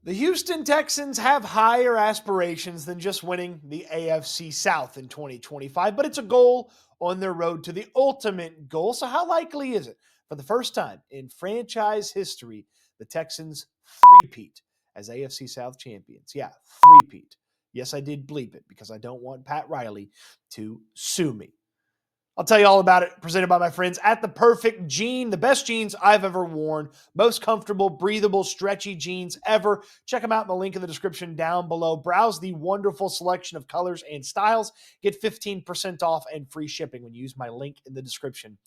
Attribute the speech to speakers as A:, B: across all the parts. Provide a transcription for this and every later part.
A: The Houston Texans have higher aspirations than just winning the AFC South in 2025, but it's a goal on their road to the ultimate goal. So, how likely is it for the first time in franchise history, the Texans three-peat as AFC South champions? Yeah, three-peat. Yes, I did bleep it because I don't want Pat Riley to sue me. I'll tell you all about it, presented by my friends at The Perfect Jean, the best jeans I've ever worn, most comfortable, breathable, stretchy jeans ever. Check them out in the link in the description down below. Browse the wonderful selection of colors and styles. Get 15% off and free shipping when you use my link in the description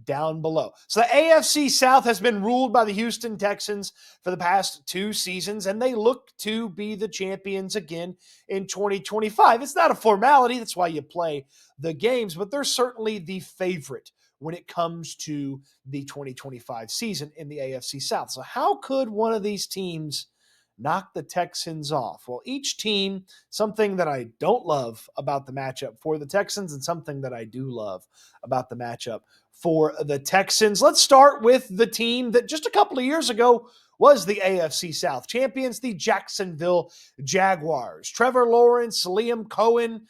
A: down below. So the AFC South has been ruled by the Houston Texans for the past 2 seasons, and they look to be the champions again in 2025. It's not a formality. That's why you play the games, but they're certainly the favorite when it comes to the 2025 season in the AFC South. So, how could one of these teams knock the Texans off? Well, each team, something that I don't love about the matchup for the Texans and something that I do love about the matchup for the Texans. Let's start with the team that just a couple of years ago was the AFC South champions, the Jacksonville Jaguars. Trevor Lawrence, Liam Cohen,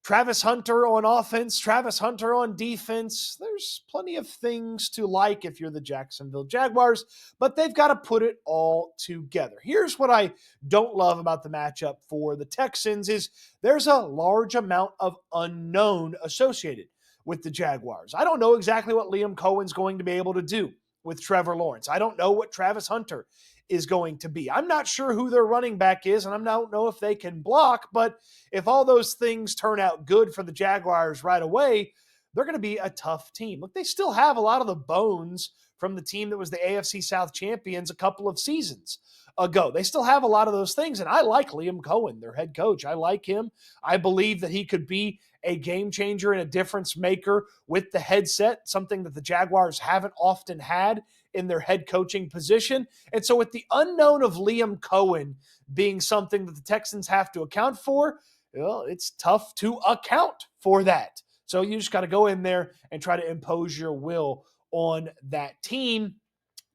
A: Travis Hunter on offense, Travis Hunter on defense. There's plenty of things to like if you're the Jacksonville Jaguars, but they've got to put it all together. Here's what I don't love about the matchup for the Texans is there's a large amount of unknown associated with the Jaguars. I don't know exactly what Liam Cohen's going to be able to do with Trevor Lawrence. I don't know what Travis Hunter is going to be. I'm not sure who their running back is, and I don't know if they can block, but if all those things turn out good for the Jaguars right away, they're going to be a tough team. Look, they still have a lot of the bones from the team that was the AFC South champions a couple of seasons ago. They still have a lot of those things, and I like Liam Cohen, their head coach. I like him. I believe that he could be a game changer and a difference maker with the headset, something that the Jaguars haven't often had in their head coaching position. And so with the unknown of Liam Cohen being something that the Texans have to account for, well, it's tough to account for that. So you just got to go in there and try to impose your will on that team.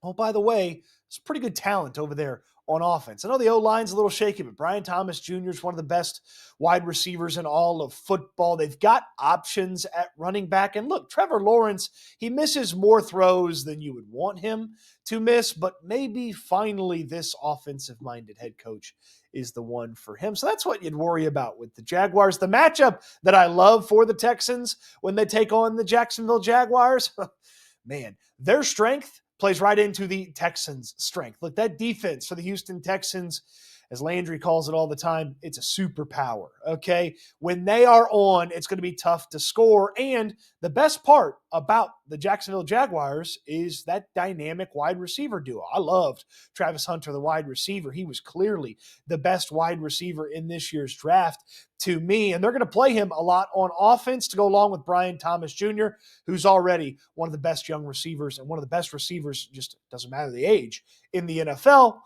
A: Oh, by the way, it's pretty good talent over there on offense. I know the O-line's a little shaky, but Brian Thomas Jr. is one of the best wide receivers in all of football. They've got options at running back. And look, Trevor Lawrence, he misses more throws than you would want him to miss, but maybe finally this offensive-minded head coach is the one for him. So that's what you'd worry about with the Jaguars. The matchup that I love for the Texans when they take on the Jacksonville Jaguars, man, their strength plays right into the Texans' strength. Look, that defense for the Houston Texans, as Landry calls it all the time, it's a superpower, okay? When they are on, it's going to be tough to score. And the best part about the Jacksonville Jaguars is that dynamic wide receiver duo. I loved Travis Hunter, the wide receiver. He was clearly the best wide receiver in this year's draft to me. And they're going to play him a lot on offense to go along with Brian Thomas Jr., who's already one of the best young receivers and one of the best receivers, just doesn't matter the age, in the NFL.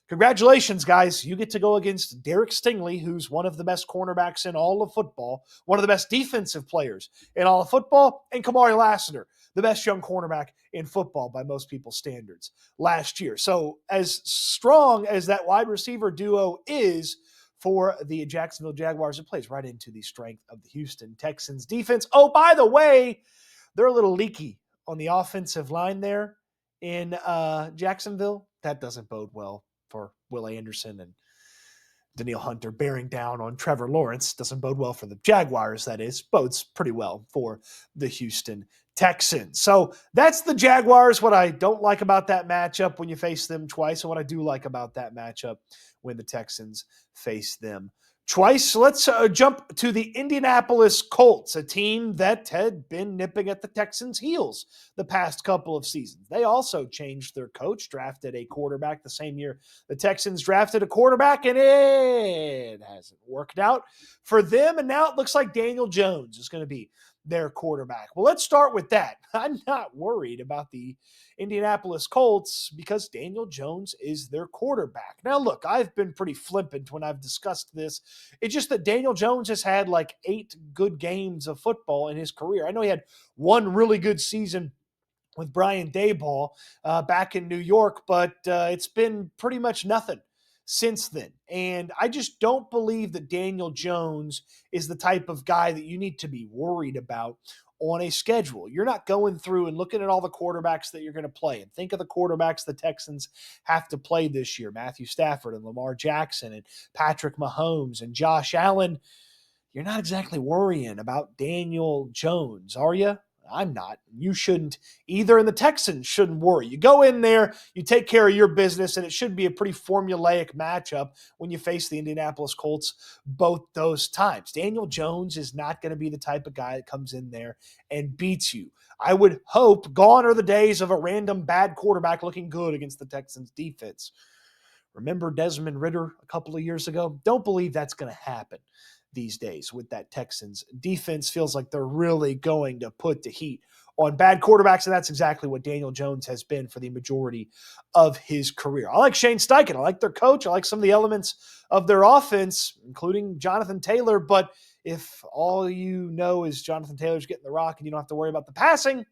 A: Congratulations, guys. You get to go against Derek Stingley, who's one of the best cornerbacks in all of football, one of the best defensive players in all of football, and Kamari Lassiter, the best young cornerback in football by most people's standards last year. So as strong as that wide receiver duo is for the Jacksonville Jaguars, it plays right into the strength of the Houston Texans defense. Oh, by the way, they're a little leaky on the offensive line there in Jacksonville. That doesn't bode well for Will Anderson and Danielle Hunter bearing down on Trevor Lawrence. Doesn't bode well for the Jaguars, that is. Bodes pretty well for the Houston Texans. So that's the Jaguars. What I don't like about that matchup when you face them twice, and what I do like about that matchup when the Texans face them twice. Let's jump to the Indianapolis Colts, a team that had been nipping at the Texans' heels the past couple of seasons. They also changed their coach, drafted a quarterback the same year the Texans drafted a quarterback, and it hasn't worked out for them. And now it looks like Daniel Jones is going to be their quarterback. Well, let's start with that. I'm not worried about the Indianapolis Colts because Daniel Jones is their quarterback. Now, look, I've been pretty flippant when I've discussed this. It's just that Daniel Jones has had like 8 good games of football in his career. I know he had one really good season with Brian Daboll back in New York, but it's been pretty much nothing since then. And I just don't believe that Daniel Jones is the type of guy that you need to be worried about on a schedule. You're not going through and looking at all the quarterbacks that you're going to play and think of the quarterbacks the Texans have to play this year, Matthew Stafford and Lamar Jackson and Patrick Mahomes and Josh Allen. You're not exactly worrying about Daniel Jones, are you? I'm not. You shouldn't either, and the Texans shouldn't worry. You go in there, you take care of your business, and it should be a pretty formulaic matchup when you face the Indianapolis Colts both those times. Daniel Jones is not going to be the type of guy that comes in there and beats you. I would hope gone are the days of a random bad quarterback looking good against the Texans defense. Remember Desmond Ridder a couple of years ago? Don't believe that's going to happen these days with that Texans defense. Feels like they're really going to put the heat on bad quarterbacks, and that's exactly what Daniel Jones has been for the majority of his career. I like Shane Steichen. I like their coach. I like some of the elements of their offense, including Jonathan Taylor, but if all you know is Jonathan Taylor's getting the rock and you don't have to worry about the passing,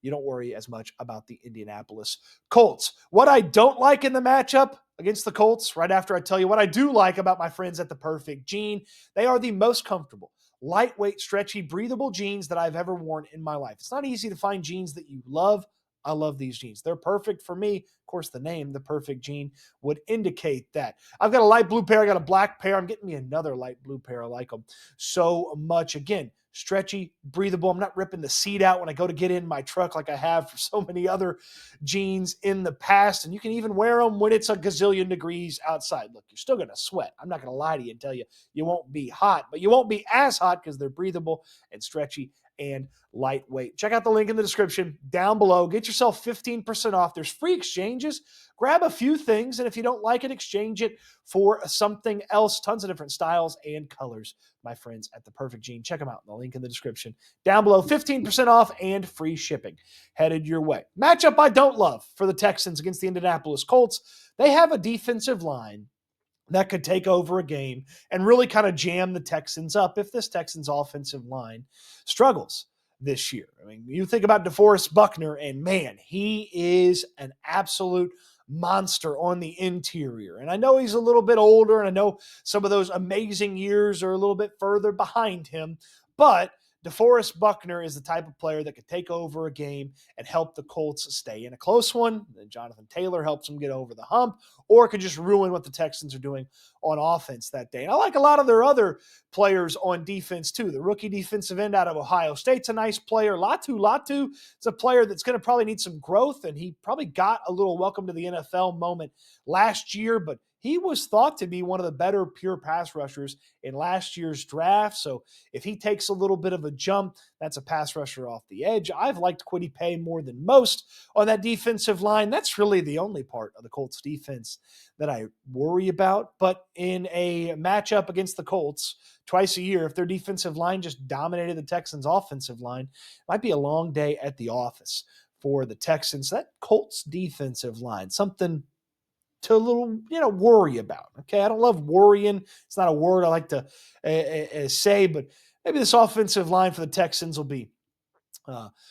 A: you don't worry as much about the Indianapolis Colts. What I don't like in the matchup against the Colts, right after I tell you what I do like about my friends at the Perfect Jean, they are the most comfortable, lightweight, stretchy, breathable jeans that I've ever worn in my life. It's not easy to find jeans that you love. I love these jeans. They're perfect for me. Of course, the name, the Perfect Jean, would indicate that. I've got a light blue pair. I got a black pair. I'm getting me another light blue pair. I like them so much. Again, stretchy, breathable. I'm not ripping the seat out when I go to get in my truck like I have for so many other jeans in the past. And you can even wear them when it's a gazillion degrees outside. Look, you're still going to sweat. I'm not going to lie to you and tell you you won't be hot, but you won't be as hot because they're breathable and stretchy and lightweight. Check out the link in the description down below. Get yourself 15% off. There's free exchanges. Grab a few things, and if you don't like it, exchange it for something else. Tons of different styles and colors, my friends at the Perfect Jean. Check them out. The link in the description down below. 15% off and free shipping headed your way. Matchup I don't love for the Texans against the Indianapolis Colts. They have a defensive line that could take over a game and really kind of jam the Texans up if this Texans offensive line struggles this year. I mean, you think about DeForest Buckner, and man, he is an absolute monster on the interior. And I know he's a little bit older, and I know some of those amazing years are a little bit further behind him, but DeForest Buckner is the type of player that could take over a game and help the Colts stay in a close one. Then Jonathan Taylor helps them get over the hump, or it could just ruin what the Texans are doing on offense that day. And I like a lot of their other players on defense too. The rookie defensive end out of Ohio State's a nice player. Latu is a player that's going to probably need some growth, and he probably got a little welcome to the NFL moment last year, but he was thought to be one of the better pure pass rushers in last year's draft. So if he takes a little bit of a jump, that's a pass rusher off the edge. I've liked Quiddy Pay more than most on that defensive line. That's really the only part of the Colts defense that I worry about. But in a matchup against the Colts twice a year, if their defensive line just dominated the Texans' offensive line, it might be a long day at the office for the Texans. That Colts defensive line, something to a little, worry about. Okay, I don't love worrying. It's not a word I like to say, but maybe this offensive line for the Texans will be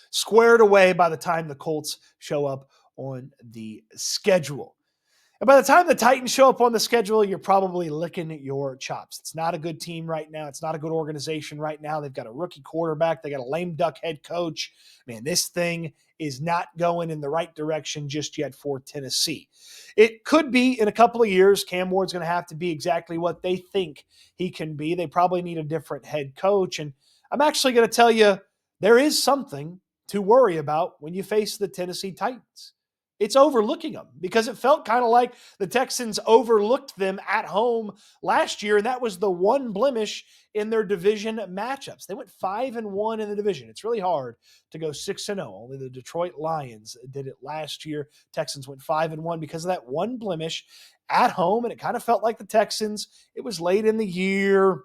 A: squared away by the time the Colts show up on the schedule. And by the time the Titans show up on the schedule, you're probably licking your chops. It's not a good team right now. It's not a good organization right now. They've got a rookie quarterback. They got a lame duck head coach. Man, this thing is not going in the right direction just yet for Tennessee. It could be in a couple of years. Cam Ward's going to have to be exactly what they think he can be. They probably need a different head coach. And I'm actually going to tell you, there is something to worry about when you face the Tennessee Titans. It's overlooking them, because it felt kind of like the Texans overlooked them at home last year, and that was the one blemish in their division matchups. They went 5-1 in the division. It's really hard to go 6-0. Only the Detroit Lions did it last year. Texans went 5-1 because of that one blemish at home, and it kind of felt like the Texans. It was late in the year.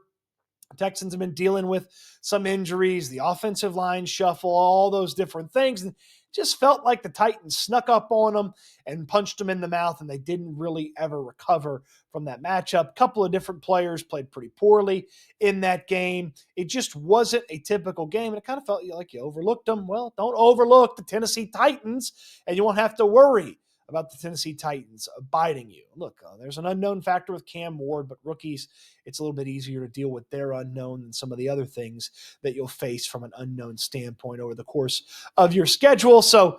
A: The Texans have been dealing with some injuries, the offensive line shuffle, all those different things, and just felt like the Titans snuck up on them and punched them in the mouth, and they didn't really ever recover from that matchup. A couple of different players played pretty poorly in that game. It just wasn't a typical game, and it kind of felt like you overlooked them. Well, don't overlook the Tennessee Titans, and you won't have to worry about the Tennessee Titans biting you? Look, there's an unknown factor with Cam Ward, but rookies, it's a little bit easier to deal with their unknown than some of the other things that you'll face from an unknown standpoint over the course of your schedule. So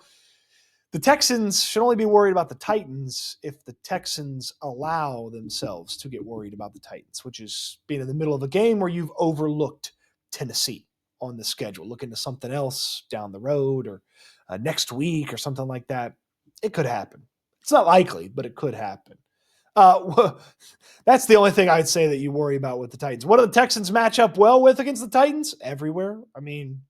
A: the Texans should only be worried about the Titans if the Texans allow themselves to get worried about the Titans, which is being in the middle of a game where you've overlooked Tennessee on the schedule, looking to something else down the road or next week or something like that. It could happen. It's not likely, but it could happen. That's the only thing I'd say that you worry about with the Titans. What do the Texans match up well with against the Titans? Everywhere. I mean,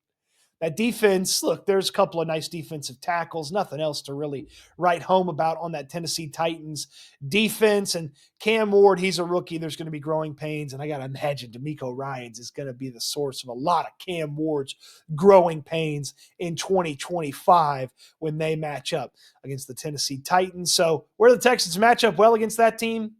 A: that defense, look, there's a couple of nice defensive tackles, nothing else to really write home about on that Tennessee Titans defense. And Cam Ward, he's a rookie. There's going to be growing pains. And I got to imagine D'Amico Ryans is going to be the source of a lot of Cam Ward's growing pains in 2025 when they match up against the Tennessee Titans. So where do the Texans match up well against that team?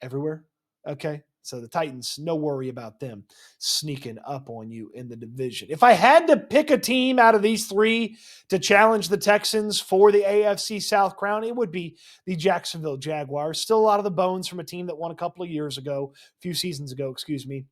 A: Everywhere. Okay. So the Titans, no worry about them sneaking up on you in the division. If I had to pick a team out of these three to challenge the Texans for the AFC South crown, it would be the Jacksonville Jaguars. Still a lot of the bones from a team that won a couple of years ago, a few seasons ago, excuse me.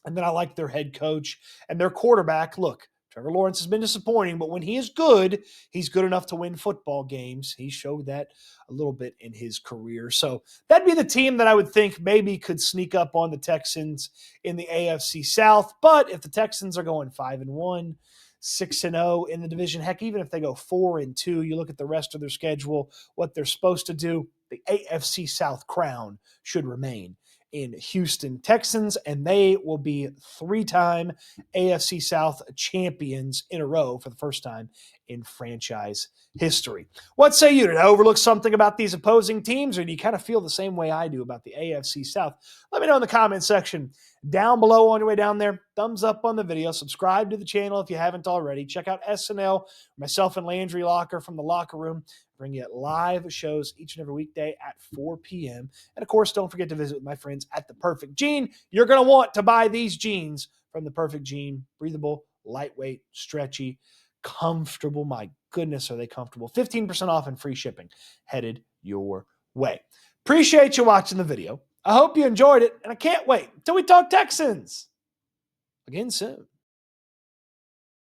A: And then I like their head coach and their quarterback. Look, Trevor Lawrence has been disappointing, but when he is good, he's good enough to win football games. He showed that a little bit in his career. So that'd be the team that I would think maybe could sneak up on the Texans in the AFC South. But if the Texans are going 5-1, 6-0 in the division, heck, even if they go 4-2, you look at the rest of their schedule, what they're supposed to do, the AFC South crown should remain in Houston Texans, and they will be 3-time AFC South champions in a row for the first time in franchise history. What say you? Did I overlook something about these opposing teams, or do you kind of feel the same way I do about the AFC South? Let me know in the comment section down below on your way down there. Thumbs up on the video. Subscribe to the channel if you haven't already. Check out SNL, myself and Landry Locker from the Locker Room. Bring you live shows each and every weekday at 4 p.m. And, of course, don't forget to visit with my friends at The Perfect Gene. You're going to want to buy these jeans from The Perfect Gene. Breathable, lightweight, stretchy, comfortable. My goodness, are they comfortable. 15% off and free shipping headed your way. Appreciate you watching the video. I hope you enjoyed it, and I can't wait until we talk Texans again soon.